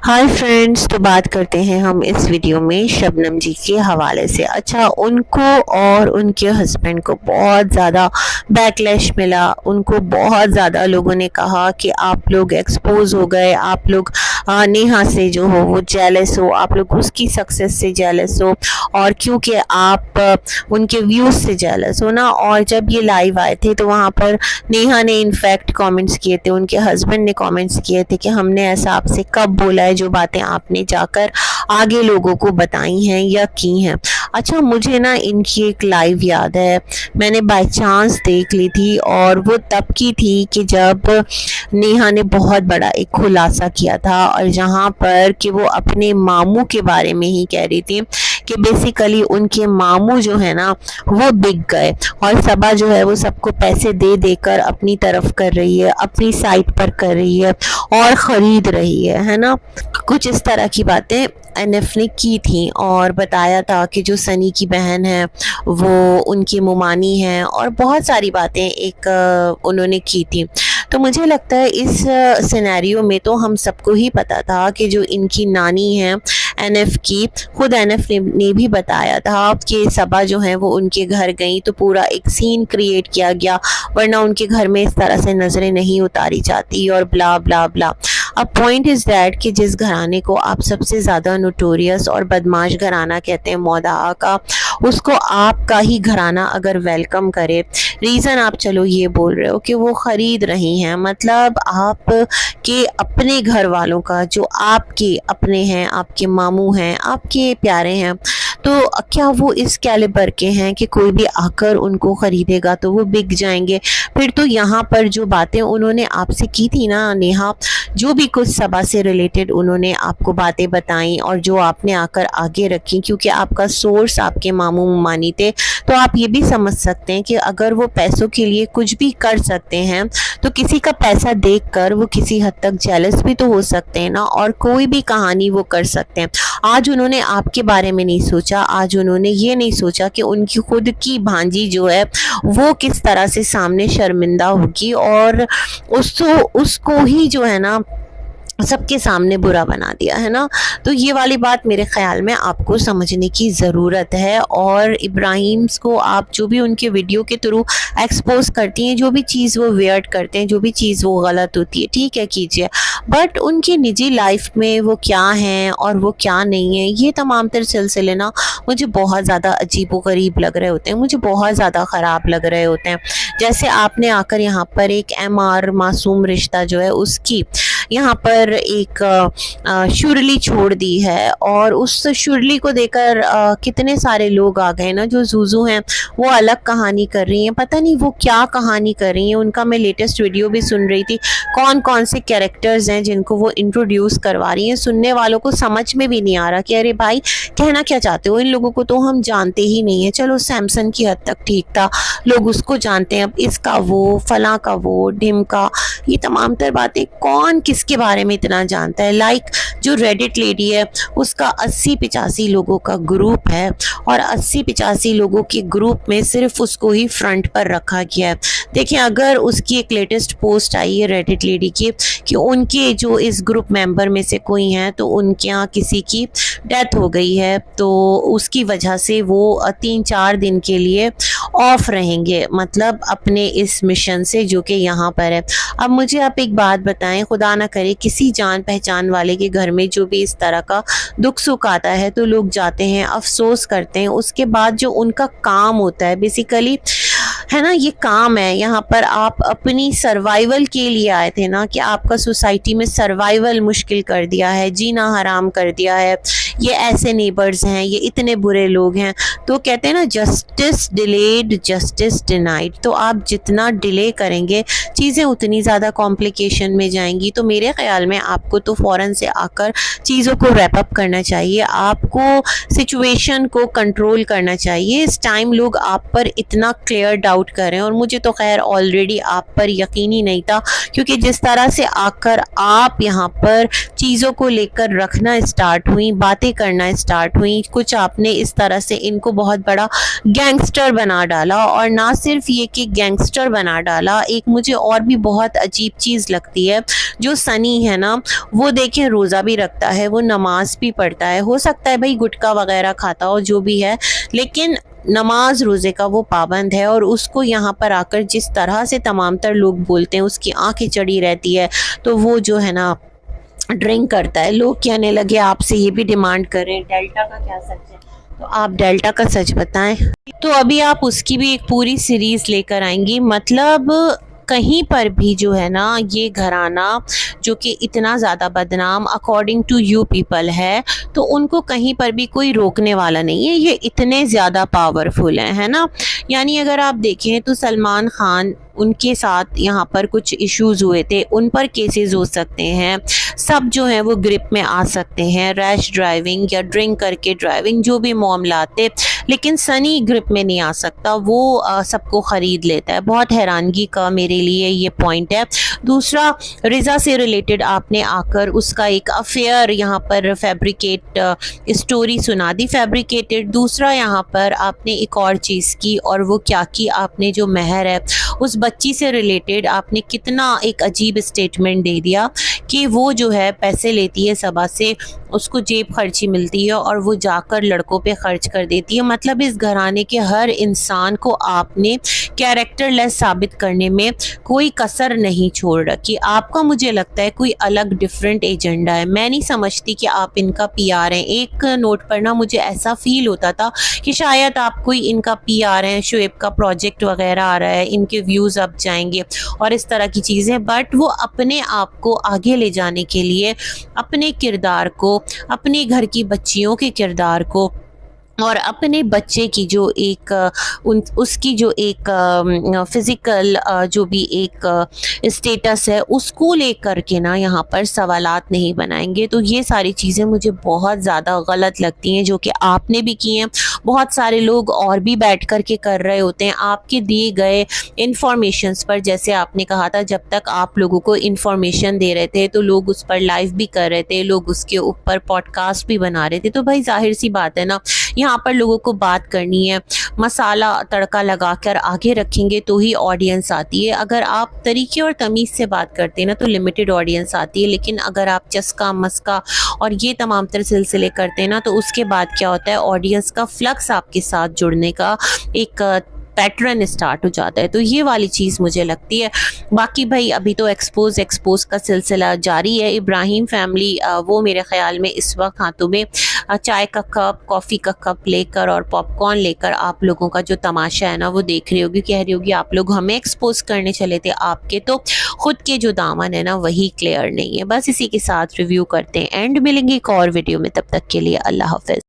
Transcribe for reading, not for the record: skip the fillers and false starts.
Hi friends, तो बात करते हैं हम इस वीडियो में शबनम जी के हवाले से। अच्छा, उनको और उनके हस्बैंड को बहुत ज़्यादा बैकलैश मिला। उनको बहुत ज़्यादा लोगों ने कहा कि आप लोग एक्सपोज हो गए, आप लोग नेहा से जो हो वो जेलस हो, आप लोग उसकी सक्सेस से जेलस हो, और क्योंकि आप उनके व्यूज़ से जेलस हो ना। और जब ये लाइव आए थे तो वहाँ पर नेहा ने इनफैक्ट कमेंट्स किए थे, उनके हस्बैंड ने कमेंट्स किए थे कि हमने ऐसा आपसे कब बोला है जो बातें आपने जाकर आगे लोगों को बताई हैं या की हैं। अच्छा, मुझे ना इनकी एक लाइव याद है, मैंने बाय चांस देख ली थी, और वो तब की थी कि जब नेहा ने बहुत बड़ा एक खुलासा किया था, और जहाँ पर कि वो अपने मामू के बारे में ही कह रही थी कि बेसिकली उनके मामू जो है ना वो बिक गए, और सबा जो है वो सबको पैसे दे देकर अपनी तरफ कर रही है, अपनी साइड पर कर रही है और ख़रीद रही है ना। कुछ इस तरह की बातें एनएफ ने की थी, और बताया था कि जो सनी की बहन है वो उनकी मुमानी है, और बहुत सारी बातें एक उन्होंने की थी। तो मुझे लगता है इस सिनेरियो में तो हम सबको ही पता था कि जो इनकी नानी है एनएफ की, खुद एनएफ ने भी बताया था कि सबा जो है वो उनके घर गई तो पूरा एक सीन क्रिएट किया गया, वरना उनके घर में इस तरह से नज़रें नहीं उतारी जाती, और ब्ला ब्ला ब्ला। अब पॉइंट इज़ दैट कि जिस घराने को आप सबसे ज़्यादा नोटोरियस और बदमाश घराना कहते हैं मौदाआ का, उसको आपका ही घराना अगर वेलकम करे, रीज़न आप चलो ये बोल रहे हो कि वो ख़रीद रही हैं, मतलब आप के अपने घर वालों का जो आपके अपने हैं, आपके मामू हैं, आपके प्यारे हैं, तो क्या वो इस कैलिबर के हैं कि कोई भी आकर उनको ख़रीदेगा तो वो बिक जाएंगे? फिर तो यहाँ पर जो बातें उन्होंने आपसे की थी ना नेहा, जो भी कुछ सबा से रिलेटेड उन्होंने आपको बातें बताई और जो आपने आकर आगे रखी, क्योंकि आपका सोर्स आपके मामू मानी थे, तो आप ये भी समझ सकते हैं कि अगर वो पैसों के लिए कुछ भी कर सकते हैं तो किसी का पैसा देखकर वो किसी हद तक जेलस भी तो हो सकते हैं ना, और कोई भी कहानी वो कर सकते हैं। आज उन्होंने आपके बारे में नहीं सोचा, आज उन्होंने ये नहीं सोचा कि उनकी खुद की भांजी जो है वो किस तरह से सामने शर्मिंदा होगी, और उसको ही जो है ना सबके सामने बुरा बना दिया है ना। तो ये वाली बात मेरे ख्याल में आपको समझने की ज़रूरत है, और इब्राहिम्स को आप जो भी उनके वीडियो के थ्रू एक्सपोज करती हैं, जो भी चीज़ वो वियर्ड करते हैं, जो भी चीज़ वो गलत होती है, ठीक है कीजिए, बट उनकी निजी लाइफ में वो क्या हैं और वो क्या नहीं है, ये तमाम तर सिलसिले ना मुझे बहुत ज़्यादा अजीब व गरीब लग रहे होते हैं, मुझे बहुत ज़्यादा ख़राब लग रहे होते हैं। जैसे आपने आकर यहाँ पर एक MR मासूम रिश्ता जो है उसकी यहाँ पर एक शुरली छोड़ दी है, और उस शुरली को देकर कितने सारे लोग आ गए ना जो जूजू हैं, वो अलग कहानी कर रही हैं, पता नहीं वो क्या कहानी कर रही हैं। उनका मैं लेटेस्ट वीडियो भी सुन रही थी, कौन कौन से कैरेक्टर्स हैं जिनको वो इंट्रोड्यूस करवा रही हैं। सुनने वालों को समझ में भी नहीं आ रहा कि अरे भाई कहना क्या चाहते हो, इन लोगों को तो हम जानते ही नहीं है। चलो सैमसन की हद तक ठीक था, लोग उसको जानते हैं, अब इसका वो, फला का वो, ढिम का, ये तमाम तर बातें कौन किसके बारे में इतना जानता है। लाइक जो रेडिट लेडी है उसका 80-85 लोगों का ग्रुप है, और 80-85 लोगों के ग्रुप में सिर्फ उसको ही फ्रंट पर रखा गया है। देखिए, अगर उसकी एक लेटेस्ट पोस्ट आई है रेडिट लेडी की कि उनके जो इस ग्रुप मेंबर में से कोई हैं तो उनके यहाँ किसी की डेथ हो गई है, तो उसकी वजह से वो 3-4 दिन के लिए ऑफ रहेंगे, मतलब अपने इस मिशन से जो कि यहाँ पर है। अब मुझे आप एक बात बताएं, खुदा ना करे किसी जान पहचान वाले के घर में जो भी इस तरह का दुख सुख आता है तो लोग जाते हैं, अफसोस करते हैं, उसके बाद जो उनका काम होता है बेसिकली है ना, ये काम है, यहाँ पर आप अपनी सर्वाइवल के लिए आए थे ना, कि आपका सोसाइटी में सर्वाइवल मुश्किल कर दिया है, जीना हराम कर दिया है, ये ऐसे नेबर्स हैं, ये इतने बुरे लोग हैं। तो कहते हैं ना, जस्टिस डिलेड जस्टिस डिनाइड, तो आप जितना डिले करेंगे चीज़ें उतनी ज़्यादा कॉम्प्लिकेशन में जाएंगी। तो मेरे ख्याल में आपको तो फ़ौरन से आकर चीज़ों को रैप अप करना चाहिए, आपको सिचुएशन को कंट्रोल करना चाहिए। इस टाइम लोग आप पर इतना क्लियर डाउट डाउट कर रहे हैं, और मुझे तो खैर ऑलरेडी आप पर यकीन ही नहीं था, क्योंकि जिस तरह से आकर आप यहाँ पर चीज़ों को लेकर रखना स्टार्ट हुई, बातें करना स्टार्ट हुई, कुछ आपने इस तरह से इनको बहुत बड़ा गैंगस्टर बना डाला। और ना सिर्फ ये कि गैंगस्टर बना डाला, एक मुझे और भी बहुत अजीब चीज़ लगती है, जो सनी है ना, वो देखें रोज़ा भी रखता है, वो नमाज भी पढ़ता है, हो सकता है भाई गुटखा वगैरह खाता हो जो भी है, लेकिन नमाज रोज़े का वो पाबंद है। और उसको यहाँ पर आकर जिस तरह से तमाम तर लोग बोलते हैं, उसकी आंखें चढ़ी रहती है, तो वो जो है ना ड्रिंक करता है। लोग कहने लगे आपसे ये भी डिमांड कर रहे हैं डेल्टा का क्या सच है, तो आप डेल्टा का सच बताएं। तो अभी आप उसकी भी एक पूरी सीरीज लेकर आएंगी। मतलब कहीं पर भी जो है ना ये घराना जो कि इतना ज़्यादा बदनाम अकॉर्डिंग टू यू पीपल है, तो उनको कहीं पर भी कोई रोकने वाला नहीं है। ये इतने ज़्यादा पावरफुल हैं, है ना। यानी अगर आप देखें तो सलमान खान, उनके साथ यहाँ पर कुछ इश्यूज़ हुए थे, उन पर केसेस हो सकते हैं, सब जो है वो ग्रिप में आ सकते हैं, रैश ड्राइविंग या ड्रिंक करके ड्राइविंग, जो भी मामला थे, लेकिन सनी ग्रिप में नहीं आ सकता, वो सबको ख़रीद लेता है। बहुत हैरानगी का मेरे लिए ये पॉइंट है। दूसरा, रिज़ा से रिलेटेड आपने आकर उसका एक अफेयर यहाँ पर फैब्रिकेट स्टोरी सुना दी, फैब्रिकेटेड। दूसरा, यहाँ पर आपने एक और चीज़ की, और वो क्या की, आपने जो महर है उस बच्ची से रिलेटेड आपने कितना एक अजीब स्टेटमेंट दे दिया कि वो जो है पैसे लेती है सबा से, उसको जेब खर्ची मिलती है और वो जाकर लड़कों पे खर्च कर देती है। मतलब इस घराने के हर इंसान को आपने कैरेक्टरलेस साबित करने में कोई कसर नहीं छोड़ रखी। आपका मुझे लगता है कोई अलग डिफरेंट एजेंडा है। मैं नहीं समझती कि आप इनका पीआर हैं। एक नोट पर ना मुझे ऐसा फील होता था कि शायद आप कोई इनका पीआर हैं, शोएब का प्रोजेक्ट वगैरह आ रहा है, इनके व्यूज़ अप जाएंगे और इस तरह की चीज़ें, बट वो अपने आप को आगे ले जाने के लिए अपने किरदार को, अपने घर की बच्चियों के किरदार को और अपने बच्चे की जो एक उसकी जो एक फिज़िकल जो भी एक स्टेटस है उसको लेकर के ना यहाँ पर सवालात नहीं बनाएंगे। तो ये सारी चीज़ें मुझे बहुत ज़्यादा गलत लगती हैं, जो कि आपने भी की हैं, बहुत सारे लोग और भी बैठ कर के कर रहे होते हैं आपके दिए गए इंफॉर्मेशंस पर। जैसे आपने कहा था जब तक आप लोगों को इंफॉर्मेशन दे रहे थे तो लोग उस पर लाइव भी कर रहे थे, लोग उसके ऊपर पॉडकास्ट भी बना रहे थे। तो भाई जाहिर सी बात है ना, यहाँ पर लोगों को बात करनी है, मसाला तड़का लगाकर आगे रखेंगे तो ही ऑडियंस आती है। अगर आप तरीके और तमीज़ से बात करते हैं ना तो लिमिटेड ऑडियंस आती है, लेकिन अगर आप चस्का मस्का और ये तमाम तरह सिलसिले करते हैं ना तो उसके बाद क्या होता है, ऑडियंस का फ्लक्स आपके साथ जुड़ने का एक पैटर्न स्टार्ट हो जाता है। तो ये वाली चीज़ मुझे लगती है। बाकी भाई अभी तो एक्सपोज का सिलसिला जारी है। इब्राहिम फैमिली वो मेरे ख्याल में इस वक्त हाथों में चाय का कप, कॉफ़ी का कप लेकर और पॉपकॉर्न लेकर आप लोगों का जो तमाशा है ना वो देख रही होगी, कह रही होगी आप लोग हमें एक्सपोज करने चले थे, आपके तो खुद के जो दामन है ना वही क्लियर नहीं है। बस इसी के साथ रिव्यू करते हैं एंड मिलेंगे एक और वीडियो में, तब तक के लिए अल्लाह हाफ़िज़।